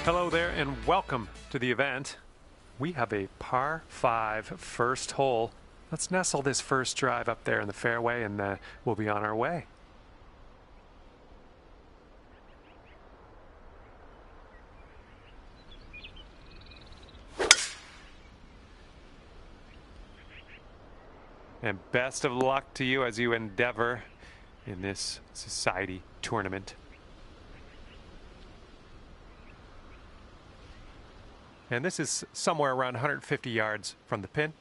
Hello there and welcome to the event. We have a par 5 first hole. Let's nestle this first drive up there in the fairway and we'll be on our way. And best of luck to you as you endeavor in this society tournament. And this is somewhere around 150 yards from the pin.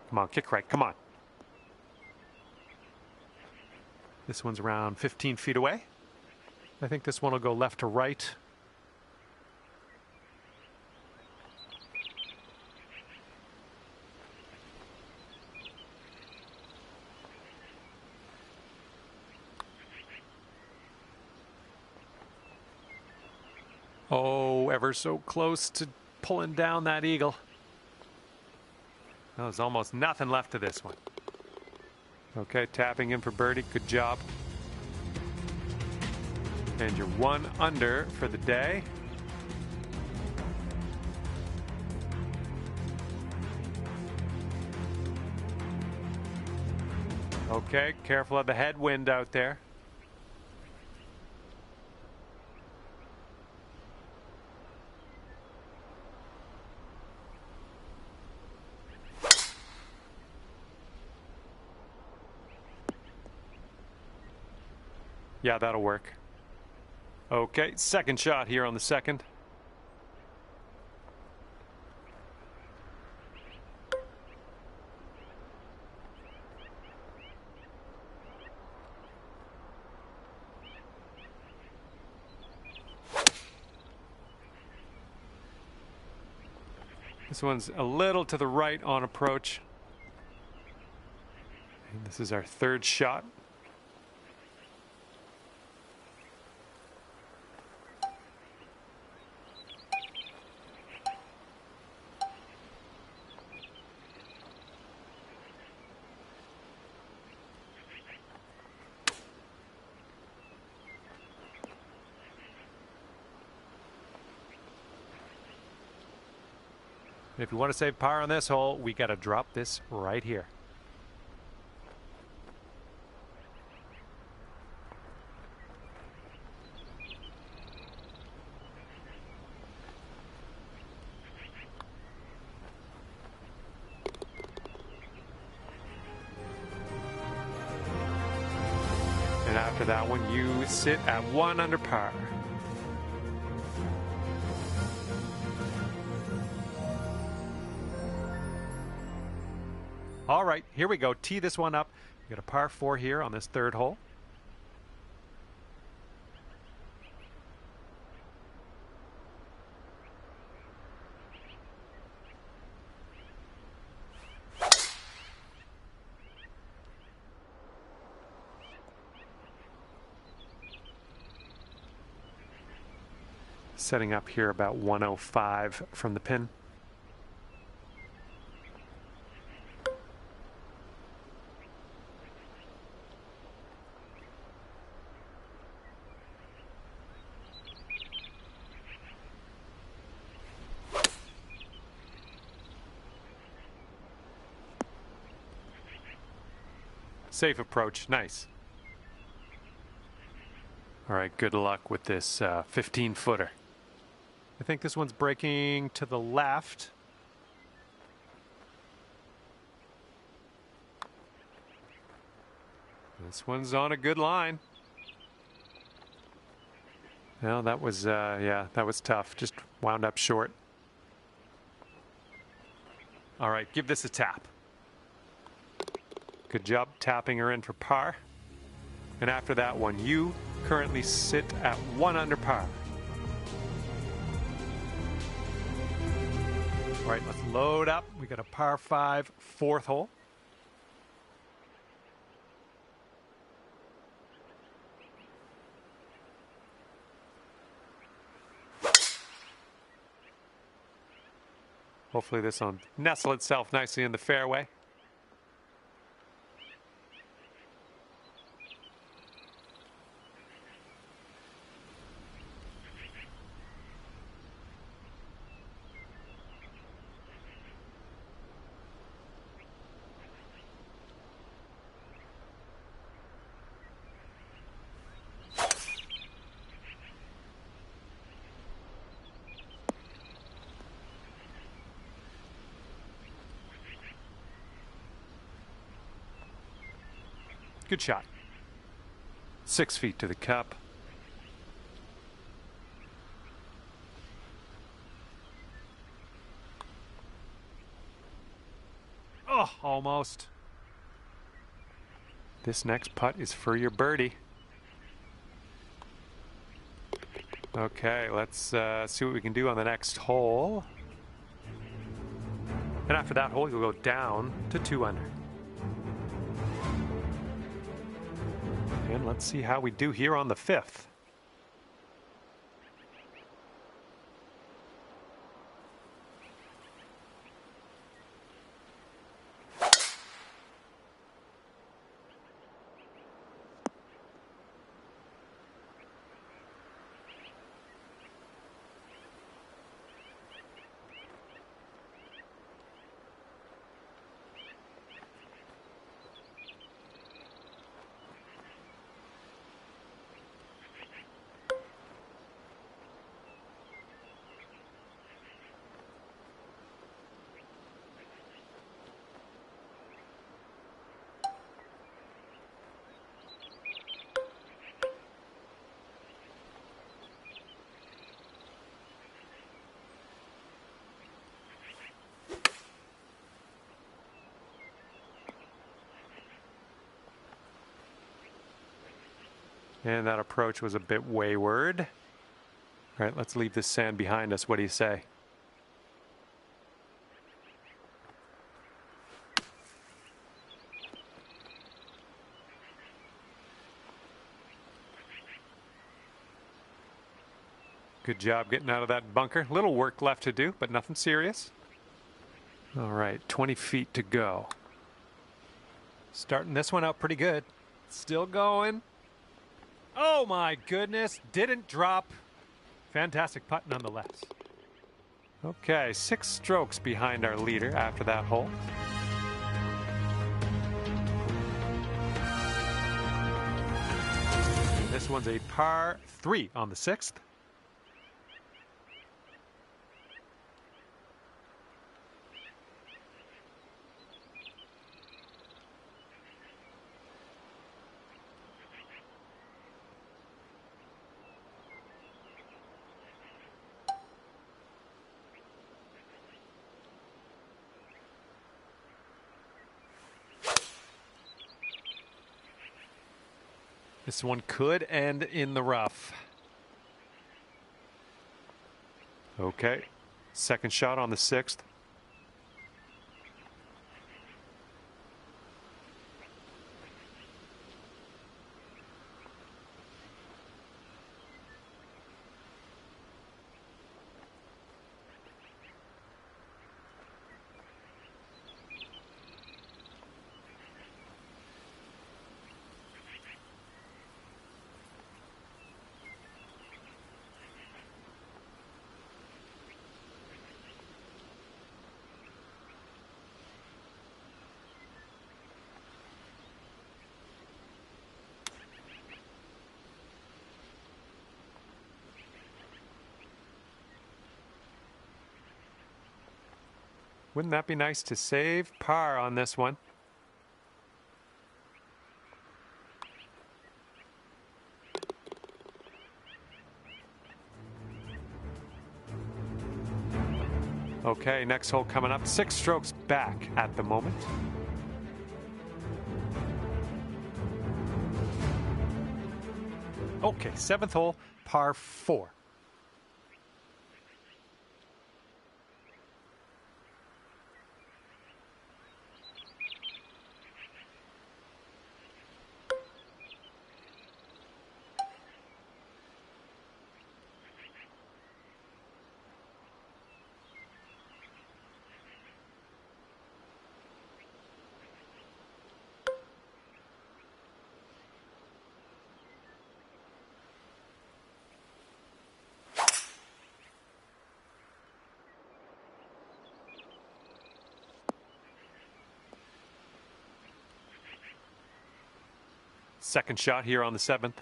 Come on, kick right, come on. This one's around 15 feet away. I think this one will go left to right. Oh, ever so close to pulling down that eagle. There's almost nothing left to this one. Okay, tapping in for birdie. Good job. And you're 1 under for the day. Okay, careful of the headwind out there. Yeah, that'll work. Okay, second shot here on the second. This one's a little to the right on approach. And this is our third shot. If you want to save par on this hole, we got to drop this right here. And after that one, you sit at 1 under par. All right, here we go. Tee this one up. We got a par 4 here on this third hole. Setting up here about 105 from the pin. Safe approach, nice. All right, good luck with this 15-footer. I think this one's breaking to the left. This one's on a good line. Well, that was, yeah, that was tough. Just wound up short. All right, give this a tap. Good job tapping her in for par. And after that one, you currently sit at 1 under par. All right, let's load up. We got a par 5 fourth hole. Hopefully this will nestle itself nicely in the fairway. Good shot. 6 feet to the cup. Oh, almost. This next putt is for your birdie. Okay, let's see what we can do on the next hole. And after that hole, you'll go down to 2 under. And let's see how we do here on the 5th. And that approach was a bit wayward. All right, let's leave this sand behind us. What do you say? Good job getting out of that bunker. Little work left to do, but nothing serious. All right, 20 feet to go. Starting this one out pretty good. Still going. Oh my goodness, didn't drop. Fantastic putt nonetheless. Okay, 6 strokes behind our leader after that hole. This one's a par 3 on the 6th. This one could end in the rough. Okay, second shot on the 6th. Wouldn't that be nice to save par on this one? Okay, next hole coming up. 6 strokes back at the moment. Okay, 7th hole, par 4. Second shot here on the 7th.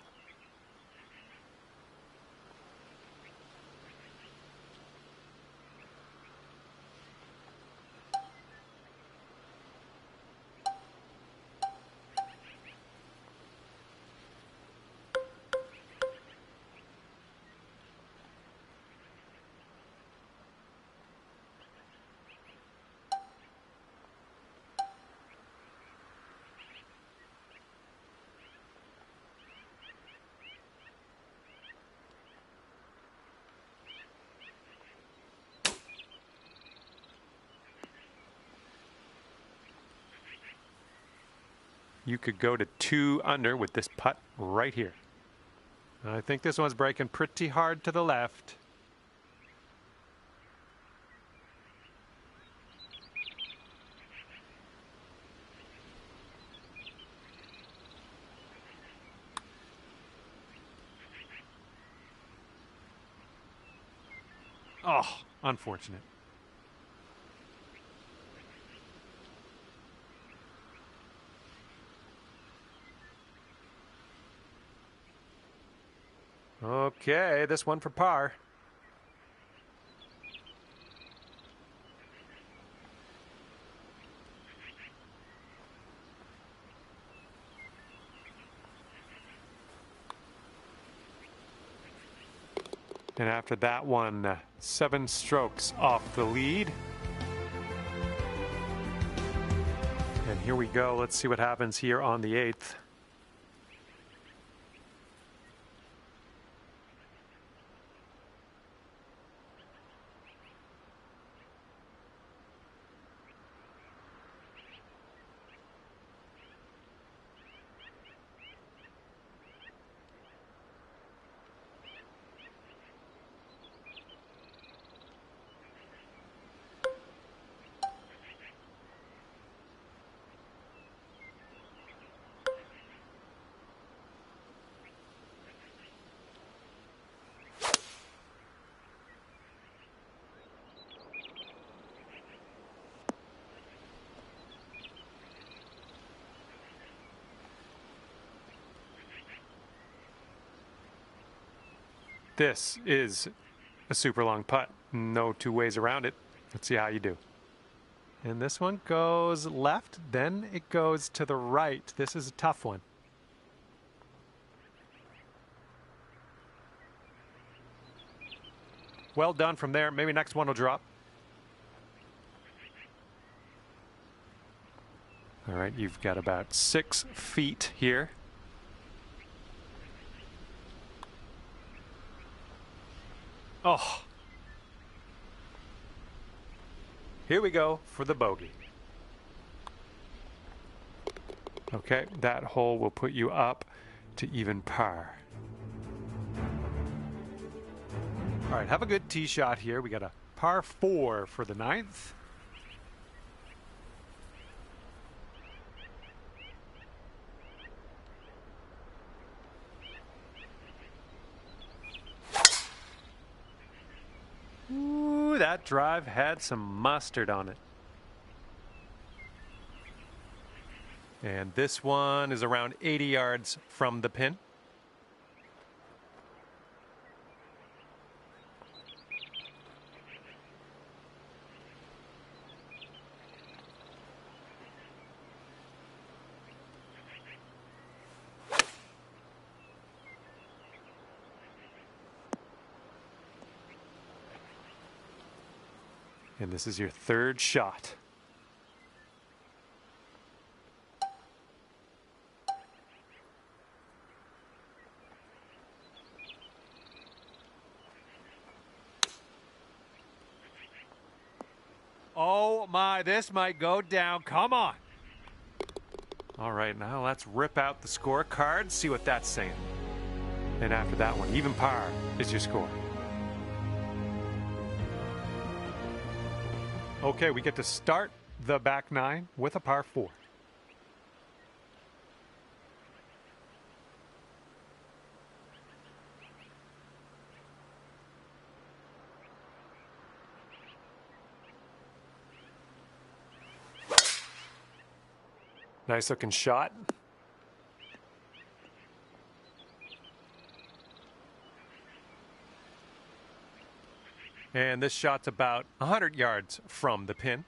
You could go to 2 under with this putt right here. I think this one's breaking pretty hard to the left. Oh, unfortunate. Okay, this one for par. And after that one, 7 strokes off the lead. And here we go. Let's see what happens here on the 8th. This is a super long putt. No two ways around it. Let's see how you do. And this one goes left, then it goes to the right. This is a tough one. Well done from there. Maybe next one will drop. All right, you've got about 6 feet here. Oh. Here we go for the bogey. Okay, that hole will put you up to even par. All right, have a good tee shot here. We got a par 4 for the 9th. Ooh, that drive had some mustard on it. And this one is around 80 yards from the pin. And this is your 3rd shot. Oh my, this might go down. Come on. All right, now let's rip out the scorecard, see what that's saying. And after that one, even par is your score. Okay, we get to start the back 9 with a par 4. Nice looking shot. And this shot's about 100 yards from the pin.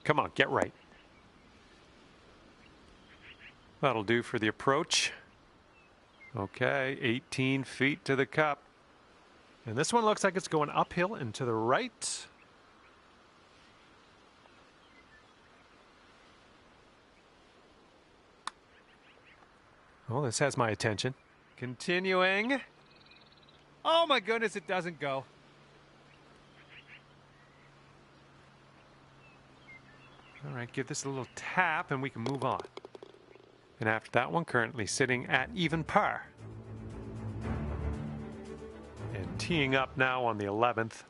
Come on, get right. That'll do for the approach. Okay, 18 feet to the cup. And this one looks like it's going uphill and to the right. Oh, this has my attention. Continuing. Oh my goodness, it doesn't go. All right, give this a little tap and we can move on. And after that one, currently sitting at even par. And teeing up now on the 11th.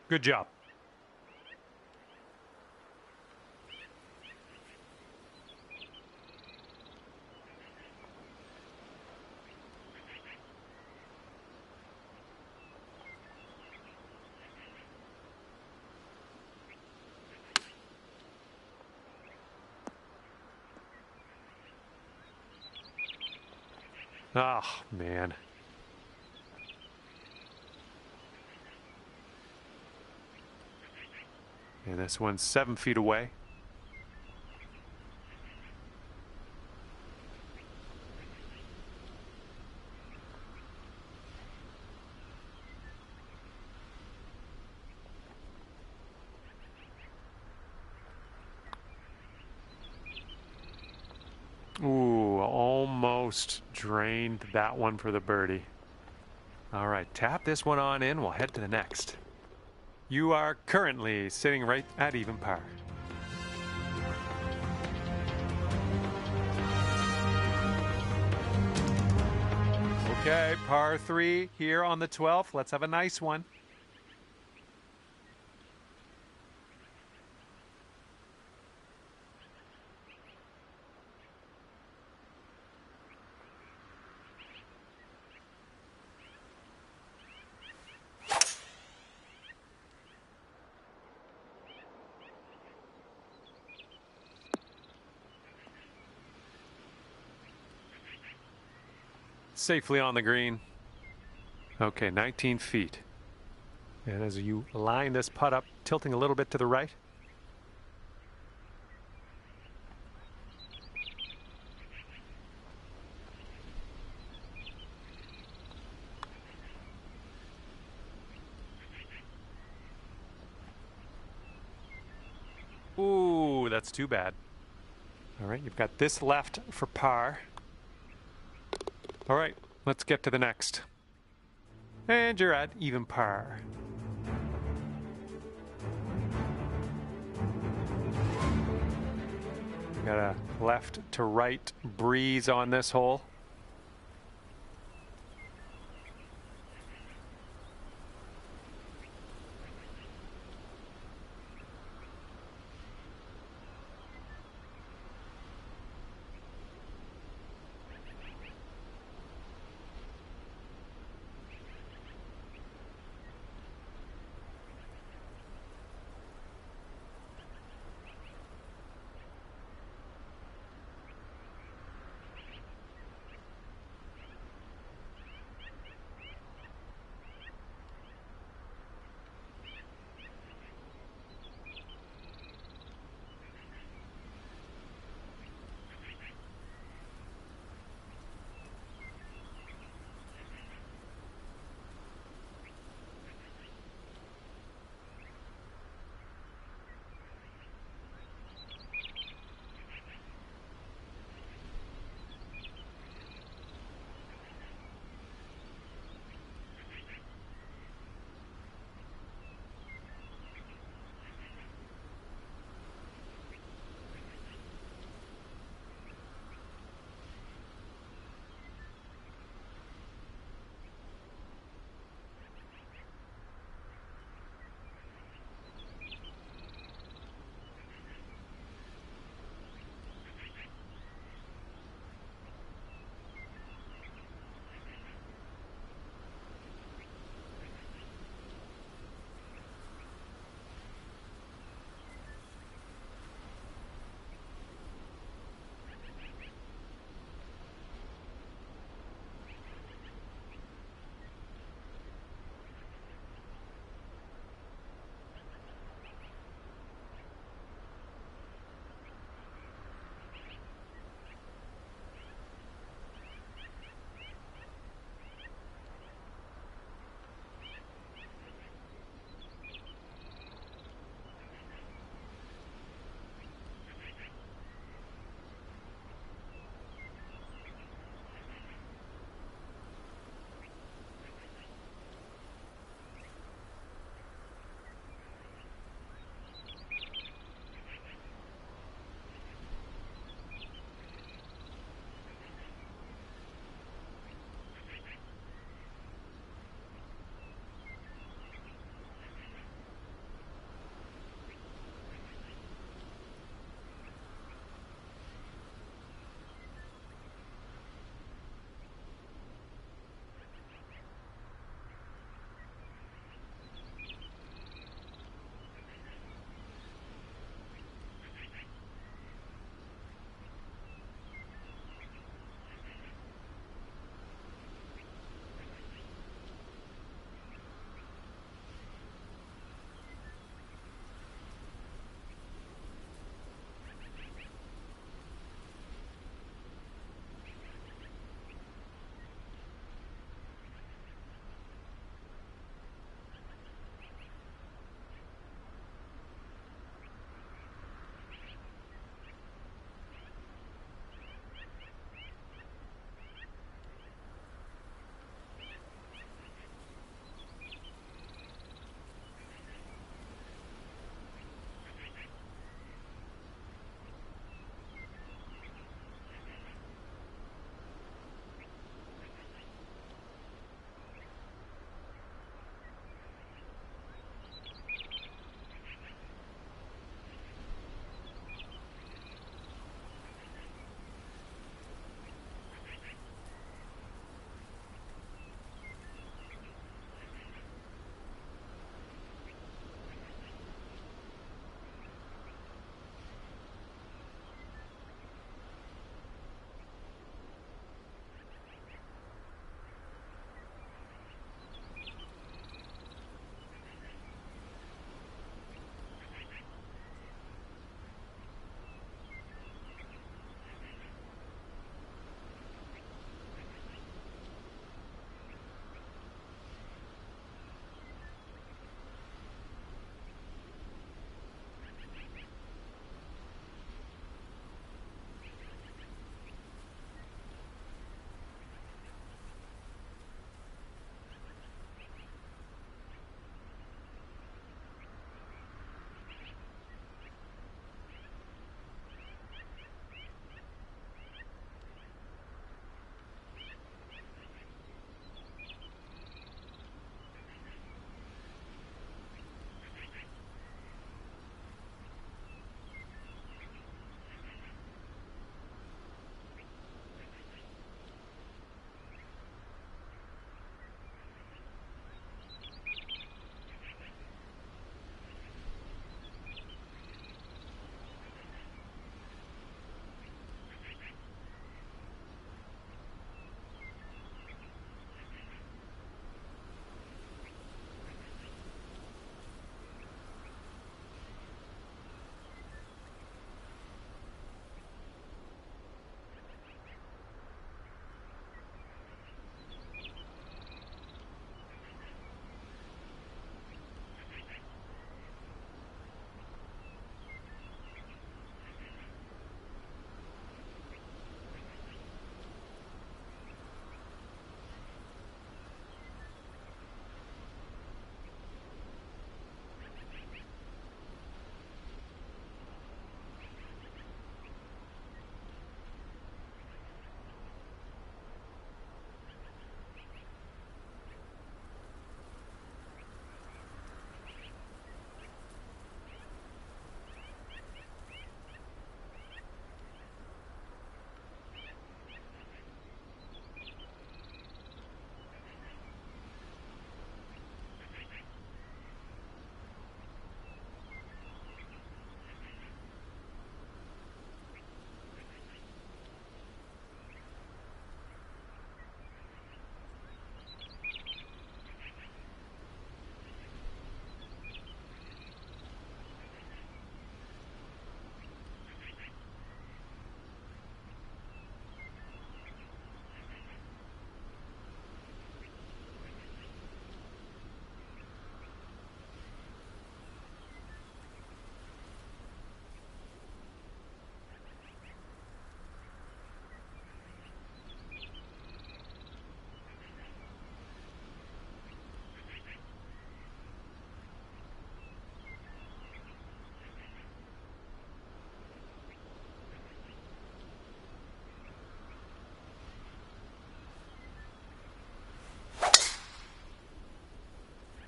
Good job. Oh, man. And this one's 7 feet away. Ooh, almost drained that one for the birdie. All right, tap this one on in. We'll head to the next. You are currently sitting right at even par. Okay, par 3 here on the 12th. Let's have a nice one. Safely on the green. Okay, 19 feet. And as you line this putt up, tilting a little bit to the right. Ooh, that's too bad. All right, you've got this left for par. All right, let's get to the next. And you're at even par. Got a left to right breeze on this hole.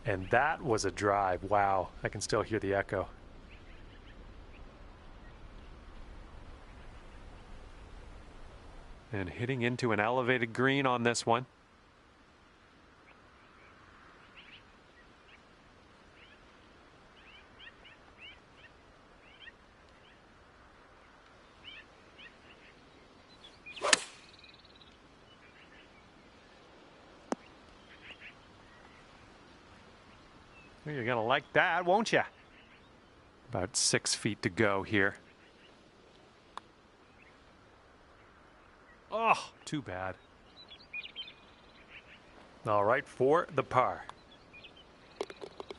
And that was a drive. Wow, I can still hear the echo. And hitting into an elevated green on this one. You're going to like that, won't you? About 6 feet to go here. Oh, too bad. All right, for the par.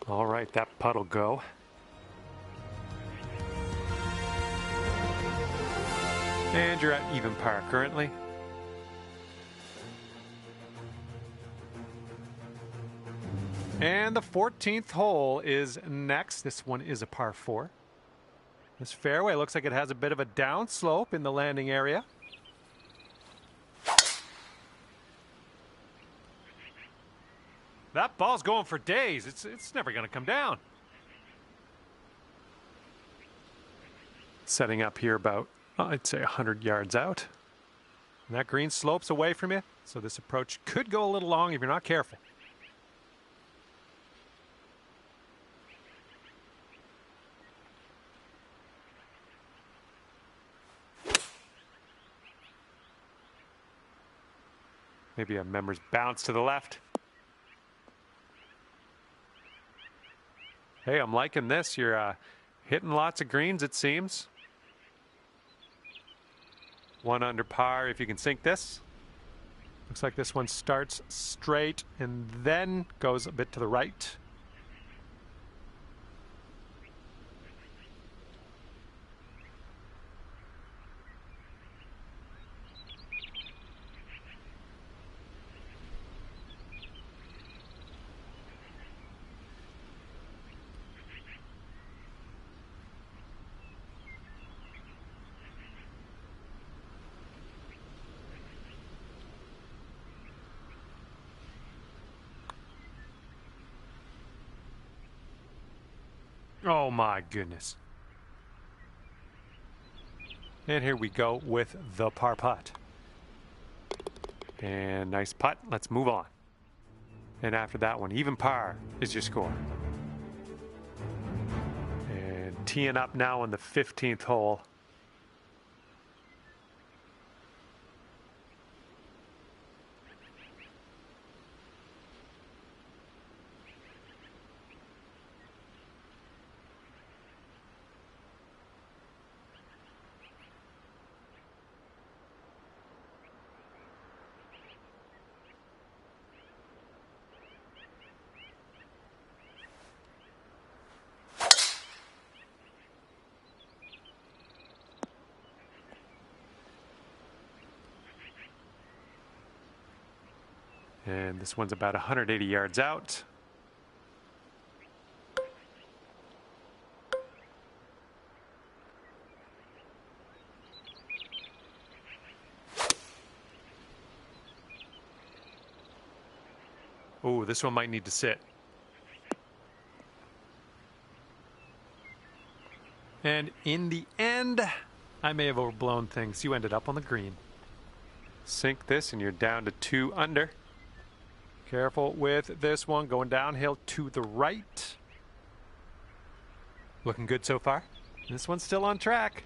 All right, that putt'll go. And you're at even par currently. And the 14th hole is next. This one is a par 4. This fairway looks like it has a bit of a downslope in the landing area. That ball's going for days. It's never going to come down. Setting up here about, I'd say 100 yards out. And that green slopes away from you, so this approach could go a little long if you're not careful. Maybe a member's bounce to the left. Hey, I'm liking this. You're hitting lots of greens, it seems. 1 under par if you can sink this. Looks like this one starts straight and then goes a bit to the right. Oh my goodness. And here we go with the par putt. And nice putt. Let's move on. And after that one, even par is your score. And teeing up now on the 15th hole. And this one's about 180 yards out. Oh, this one might need to sit. And in the end, I may have overblown things. You ended up on the green. Sink this and you're down to 2 under. Careful with this one, going downhill to the right. Looking good so far. This one's still on track.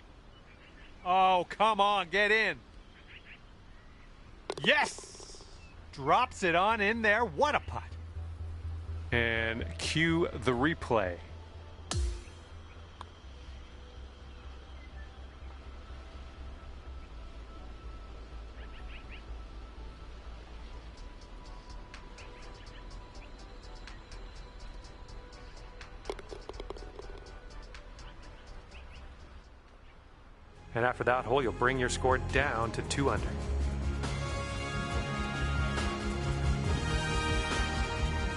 Oh, come on, get in. Yes! Drops it on in there. What a putt. And cue the replay. And after that hole, you'll bring your score down to 2 under.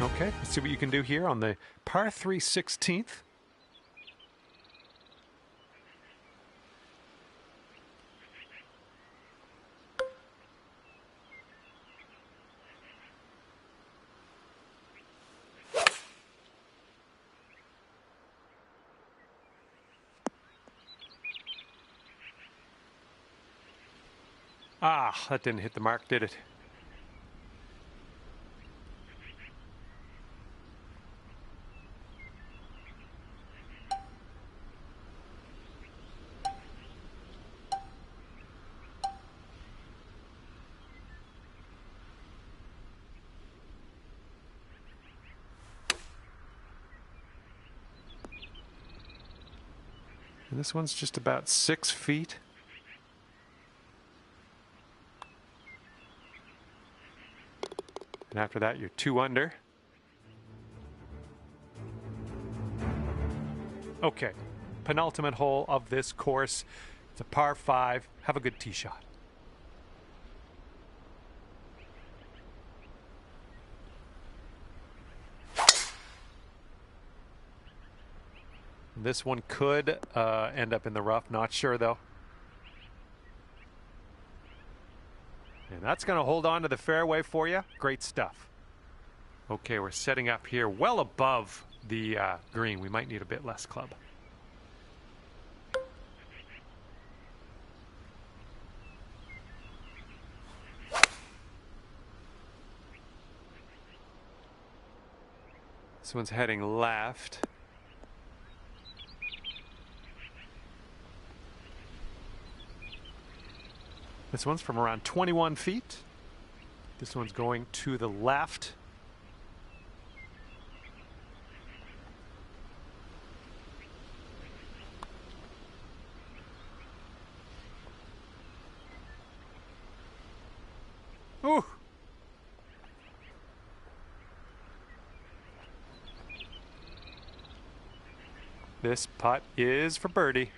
Okay, let's see what you can do here on the par 3 16th. Ah, that didn't hit the mark, did it? And this one's just about 6 feet. And after that, you're 2 under. Okay, penultimate hole of this course. It's a par 5. Have a good tee shot. This one could end up in the rough. Not sure, though. And that's going to hold on to the fairway for you. Great stuff. Okay, we're setting up here well above the green. We might need a bit less club. This one's heading left. This one's from around 21 feet. This one's going to the left. Ooh. This putt is for birdie.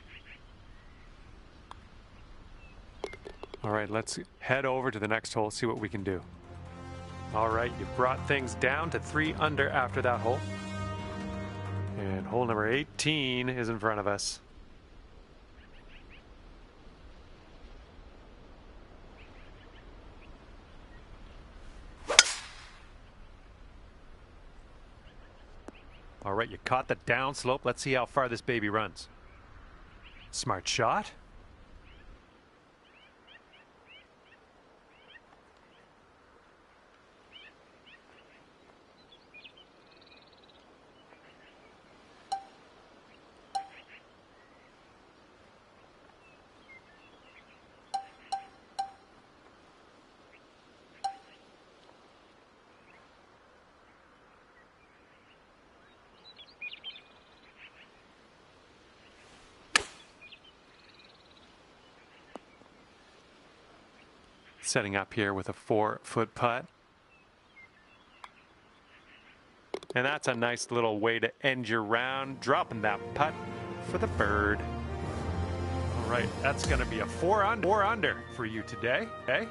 All right, let's head over to the next hole, see what we can do. All right, you brought things down to 3 under after that hole. And hole number 18 is in front of us. All right, you caught the downslope. Let's see how far this baby runs. Smart shot. Setting up here with a 4-foot putt. And that's a nice little way to end your round, dropping that putt for the bird. All right, that's going to be a 4 under for you today. Okay?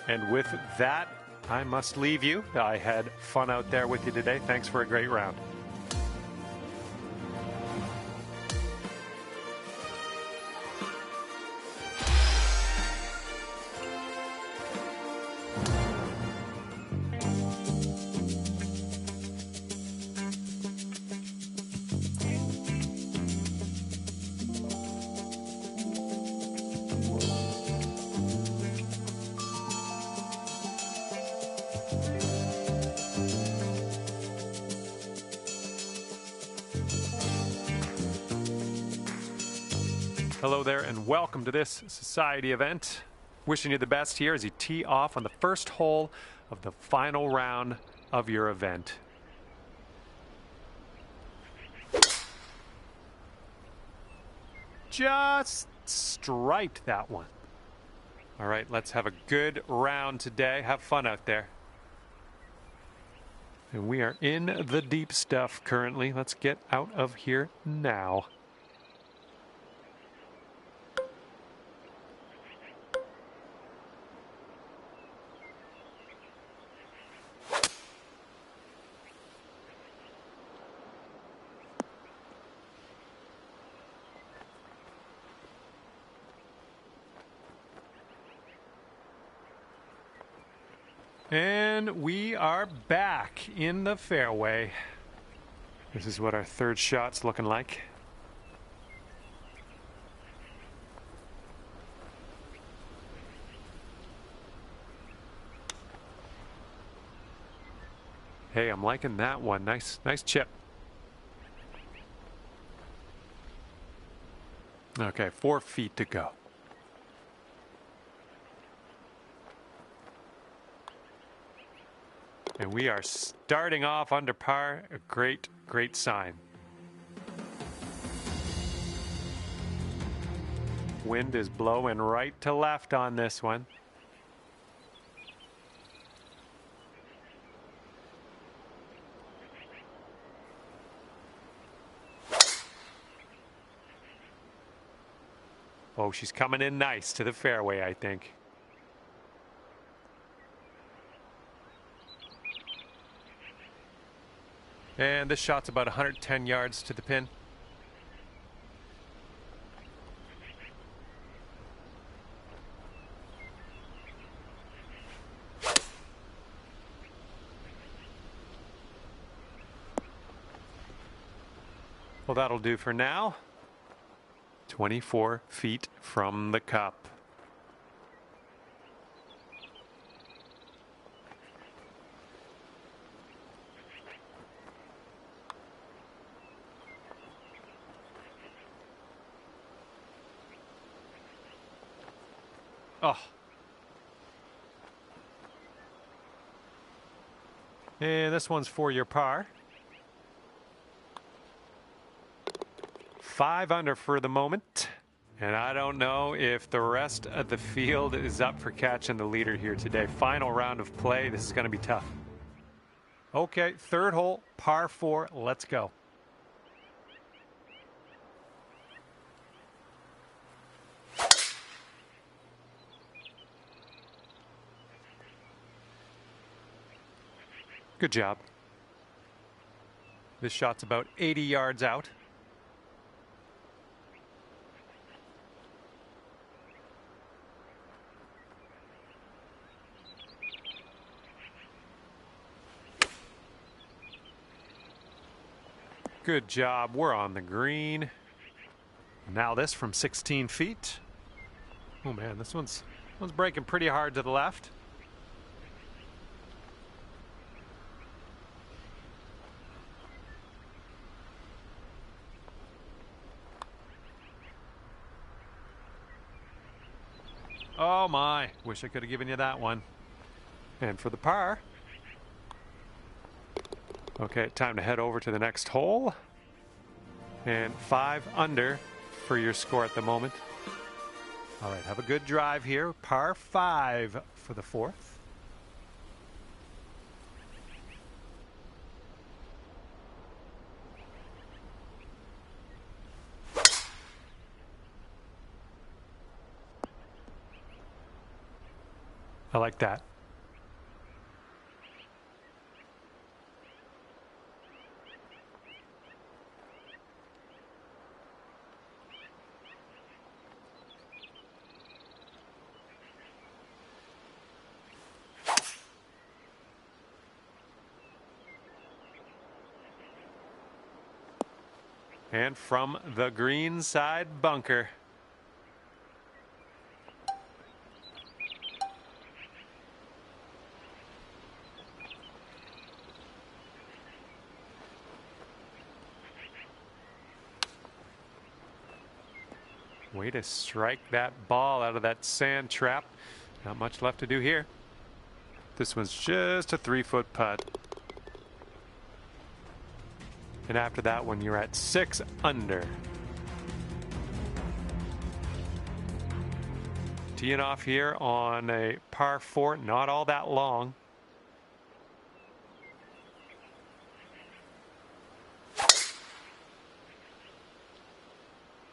And with that, I must leave you. I had fun out there with you today. Thanks for a great round. Hello there and welcome to this society event. Wishing you the best here as you tee off on the first hole of the final round of your event. Just striped that one. All right, let's have a good round today. Have fun out there. And we are in the deep stuff currently. Let's get out of here now. And we are back in the fairway. This is what our third shot's looking like. Hey, I'm liking that one. Nice chip. Okay, 4 feet to go. And we are starting off under par. A great sign. Wind is blowing right to left on this one. Oh, she's coming in nice to the fairway, I think. And this shot's about 110 yards to the pin. Well, that'll do for now. 24 feet from the cup. Oh. And this one's for your par. 5 under for the moment. And I don't know if the rest of the field is up for catching the leader here today. Final round of play. This is going to be tough. Okay, third hole, par 4. Let's go. Good job. This shot's about 80 yards out. Good job. We're on the green. Now this from 16 feet. Oh man, this one's breaking pretty hard to the left. Oh my, wish I could have given you that one. And for the par. Okay, time to head over to the next hole. And 5 under for your score at the moment. All right, have a good drive here. Par 5 for the 4th. I like that. And from the green side bunker. Way to strike that ball out of that sand trap. Not much left to do here. This one's just a 3-foot putt. And after that one, you're at 6 under. Teeing off here on a par 4, not all that long.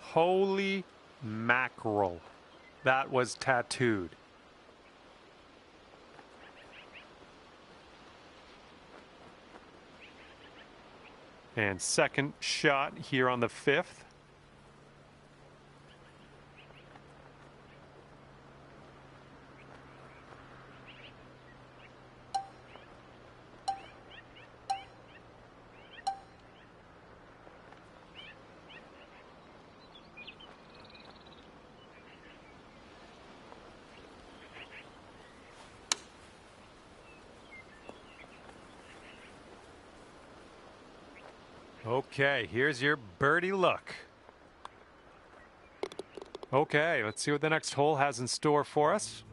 Holy mackerel. That was tattooed. And second shot here on the 5th. Okay, here's your birdie look. Okay, let's see what the next hole has in store for us.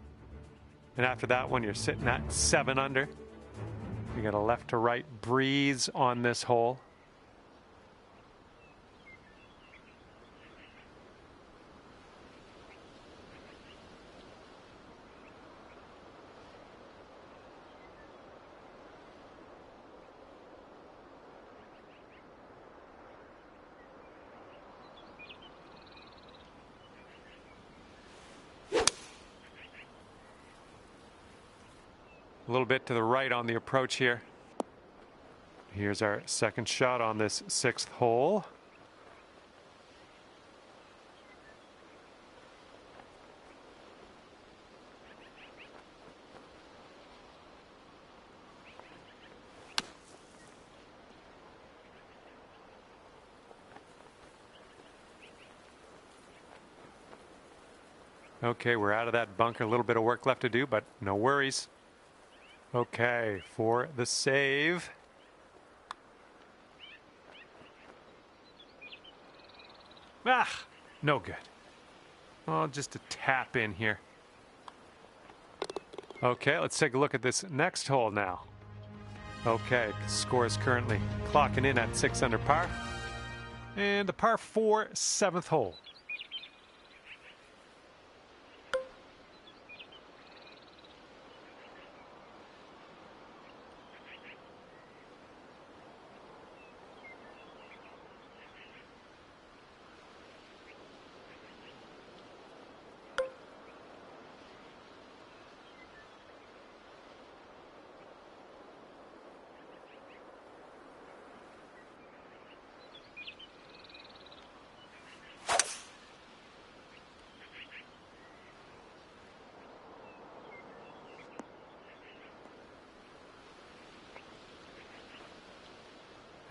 And after that one, you're sitting at 7 under. You got a left to right breeze on this hole. A little bit to the right on the approach here. Here's our second shot on this 6th hole. Okay, we're out of that bunker. A little bit of work left to do, but no worries. Okay, for the save. Ah, no good. Oh, just a tap in here. Okay, let's take a look at this next hole now. Okay, score is currently clocking in at 6 under par. And the par 4 7th hole.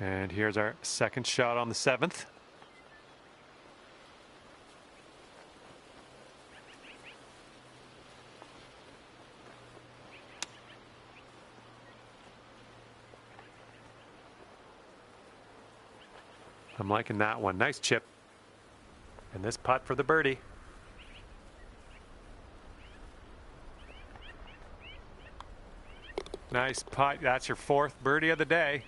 And here's our second shot on the 7th. I'm liking that one. Nice chip. And this putt for the birdie. Nice putt. That's your 4th birdie of the day.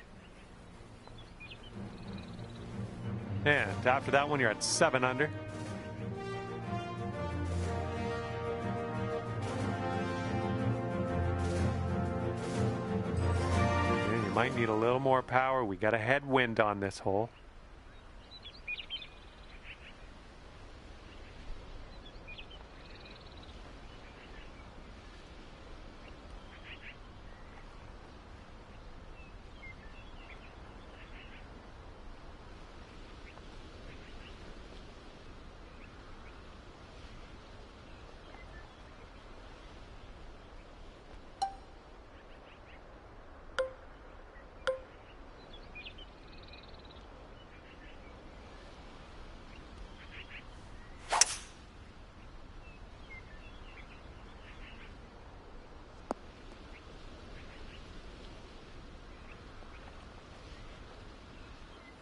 And after that one, you're at 7 under. And you might need a little more power. We got a headwind on this hole.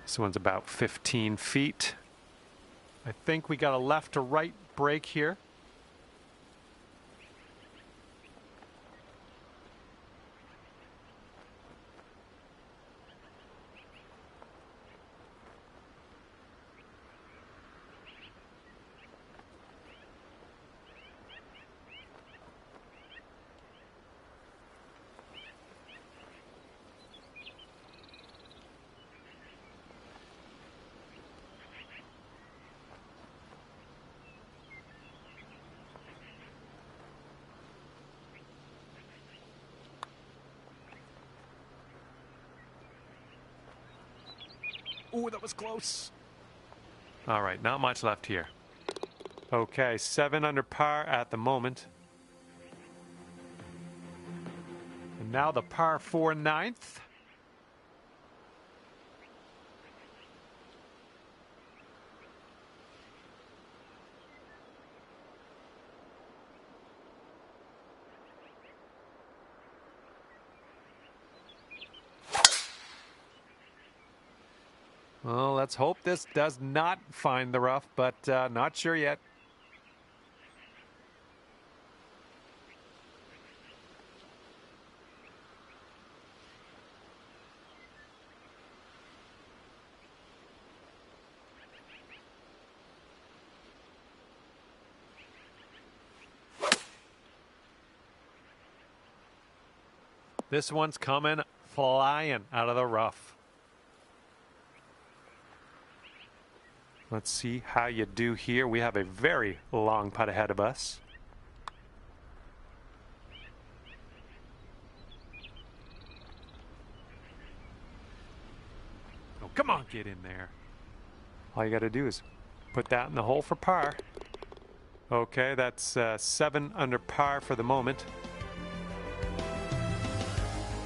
This one's about 15 feet. I think we got a left to right break here. Ooh, that was close. All right, not much left here. Okay, 7 under par at the moment. And now the par 4 9th. Well, let's hope this does not find the rough, but not sure yet. This one's coming flying out of the rough. Let's see how you do here. We have a very long putt ahead of us. Oh, come on, get in there. All you got to do is put that in the hole for par. Okay, that's 7 under par for the moment.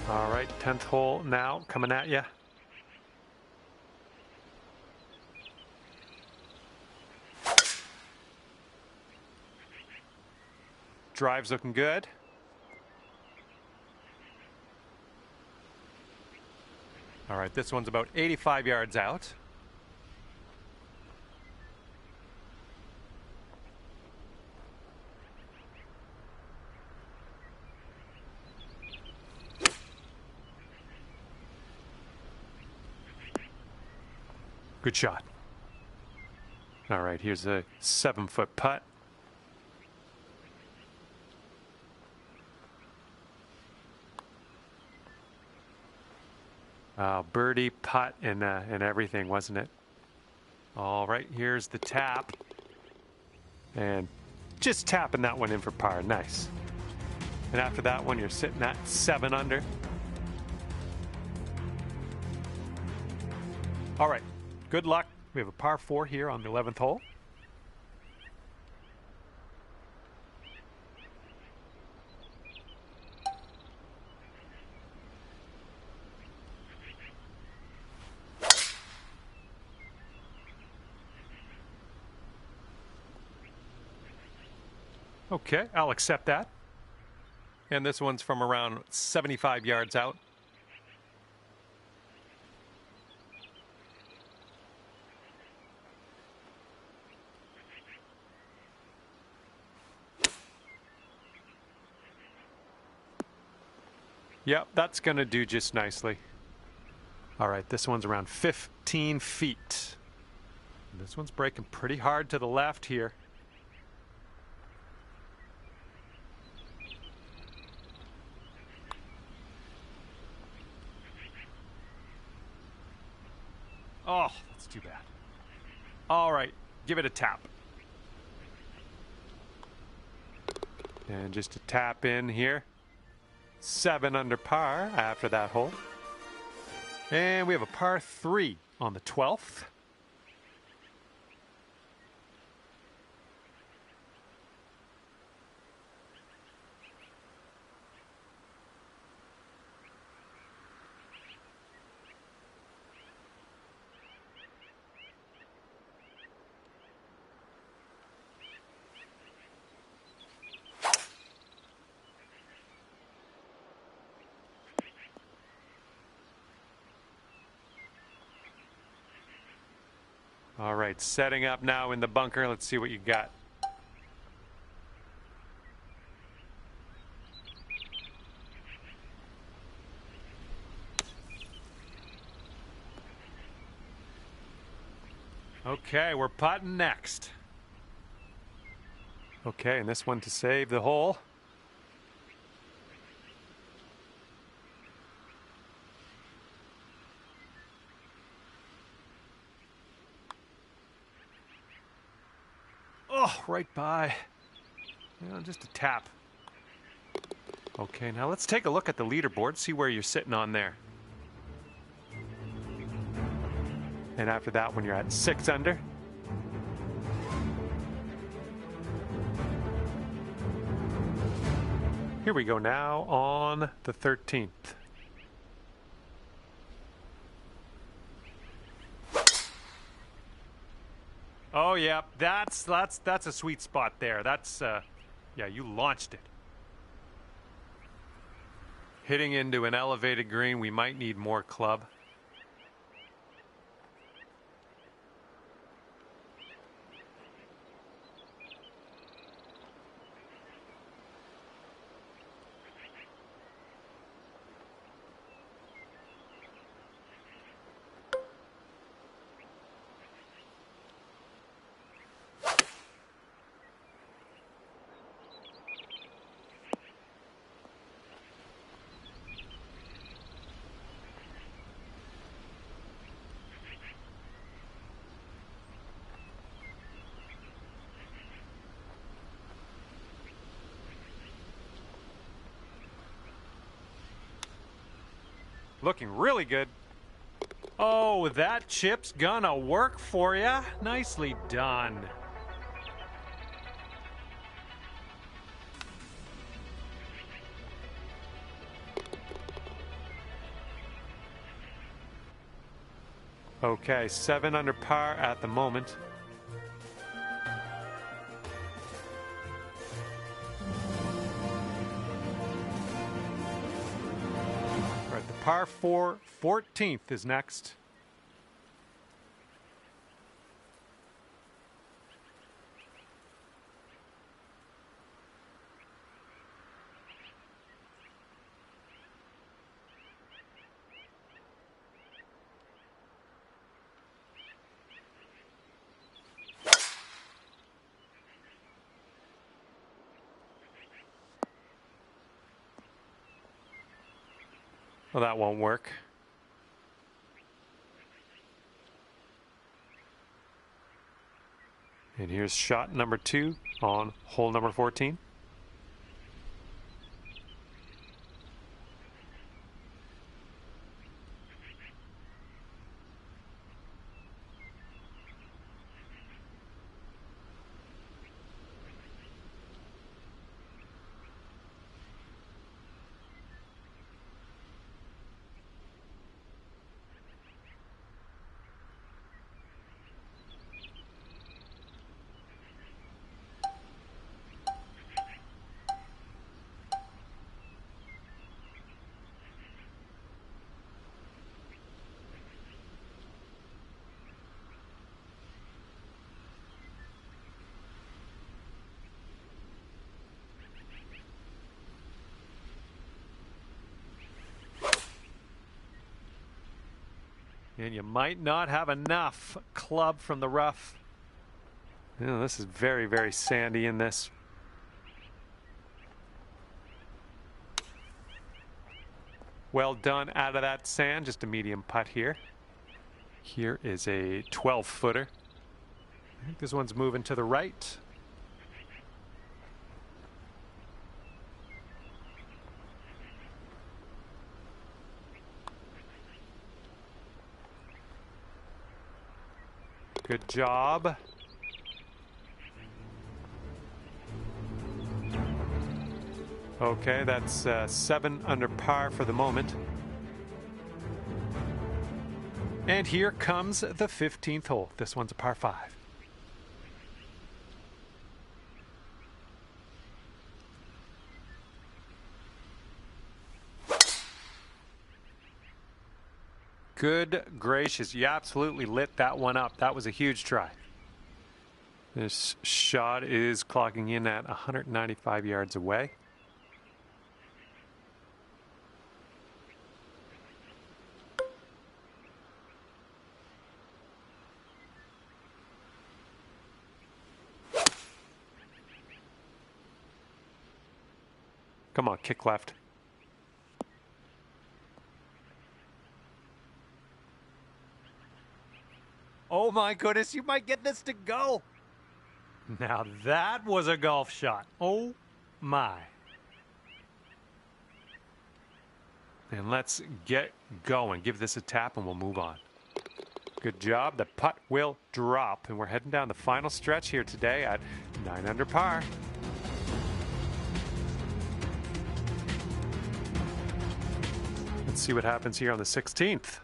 All right, 10th hole now coming at you. Drive's looking good. All right, this one's about 85 yards out. Good shot. All right, here's a 7-foot putt. Birdie, putt, and everything, wasn't it? All right, here's the tap. And just tapping that one in for par. Nice. And after that one, you're sitting at 7 under. All right, good luck. We have a par 4 here on the 11th hole. Okay, I'll accept that. And this one's from around 75 yards out. Yep, that's going to do just nicely. All right, this one's around 15 feet. This one's breaking pretty hard to the left here. Oh, that's too bad. All right, give it a tap. And just a tap in here. 7 under par after that hole. And we have a par 3 on the 12th. All right, setting up now in the bunker. Let's see what you got. Okay, we're putting next. Okay, and this one to save the hole. Oh, right by. You know, just a tap. Okay, now let's take a look at the leaderboard, see where you're sitting on there. And after that one, you're at 6 under. Here we go now on the 13th. Oh yeah, that's a sweet spot there. That's yeah, you launched it. Hitting into an elevated green, we might need more club. Looking really good. Oh, that chip's gonna work for ya. Nicely done. Okay, 7 under par at the moment. All right, the par 4 14th is next. Well, that won't work. And here's shot number 2 on hole number 14. And you might not have enough club from the rough. You know, this is very, very sandy in this. Well done out of that sand. Just a medium putt here. Here is a 12-footer. I think this one's moving to the right. Good job. Okay, that's 7 under par for the moment. And here comes the 15th hole. This one's a par 5. Good gracious, you absolutely lit that one up. That was a huge try. This shot is clocking in at 195 yards away. Come on, kick left. Oh my goodness, you might get this to go. Now that was a golf shot. Oh my. And let's get going. Give this a tap and we'll move on. Good job. The putt will drop. And we're heading down the final stretch here today at 9 under par. Let's see what happens here on the 16th.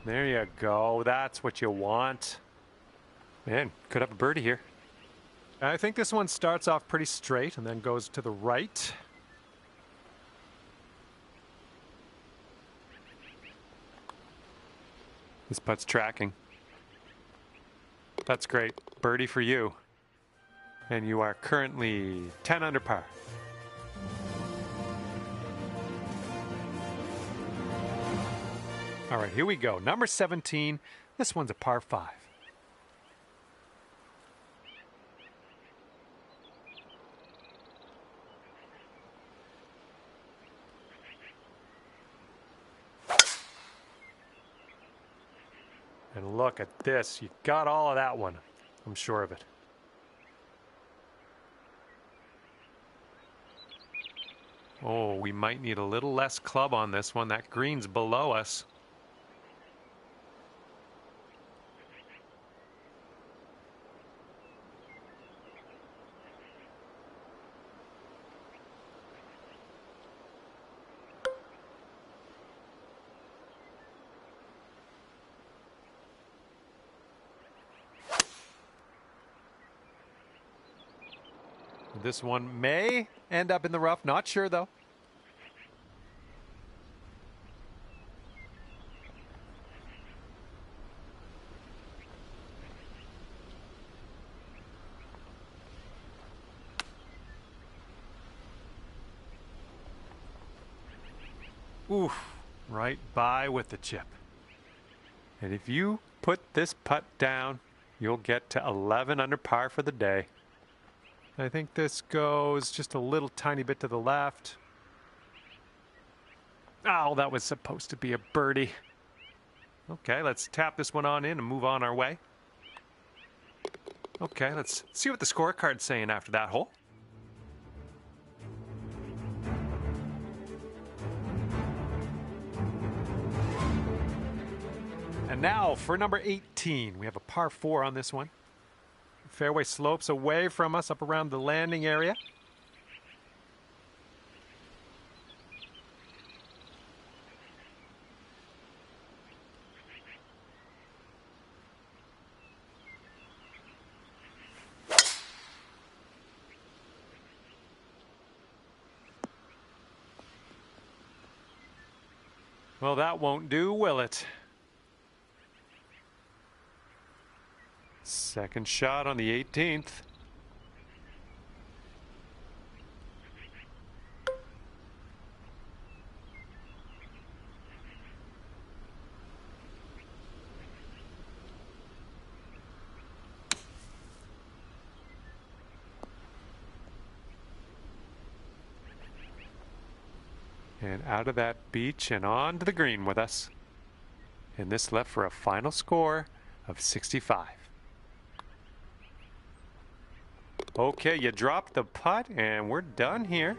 There you go. That's what you want. Man, could have a birdie here. I think this one starts off pretty straight and then goes to the right. This putt's tracking. That's great. Birdie for you. And you are currently 10 under par. All right, here we go. Number 17. This one's a par 5. And look at this. You got all of that one. I'm sure of it. Oh, we might need a little less club on this one. That green's below us. This one may end up in the rough. Not sure, though. Oof, right by with the chip. And if you put this putt down, you'll get to 11 under par for the day. I think this goes just a little tiny bit to the left. Oh, that was supposed to be a birdie. Okay, let's tap this one on in and move on our way. Okay, let's see what the scorecard's saying after that hole. And now for number 18. We have a par 4 on this one. Fairway slopes away from us up around the landing area. Well, that won't do, will it? Second shot on the 18th. And out of that beach and on to the green with us. And this left for a final score of 65. Okay, you dropped the putt and we're done here.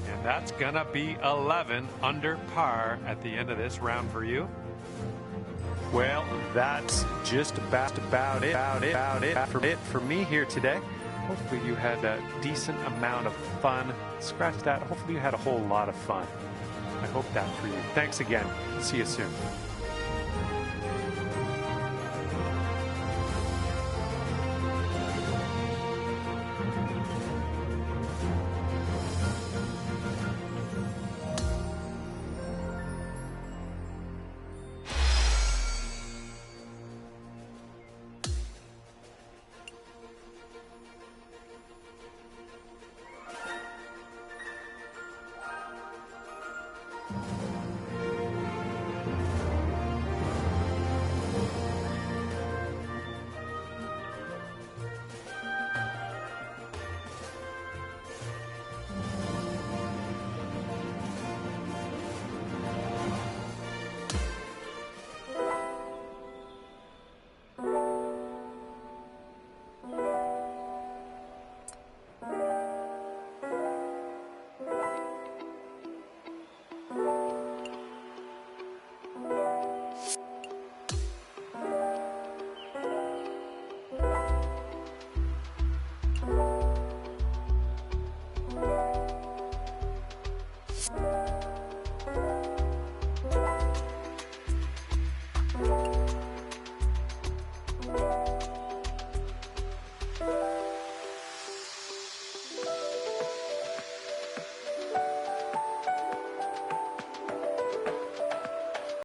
And that's gonna be 11 under par at the end of this round for you. Well, that's just about it for me here today. Hopefully you had a decent amount of fun. Scratch that. Hopefully you had a whole lot of fun. I hope that for you. Thanks again. See you soon.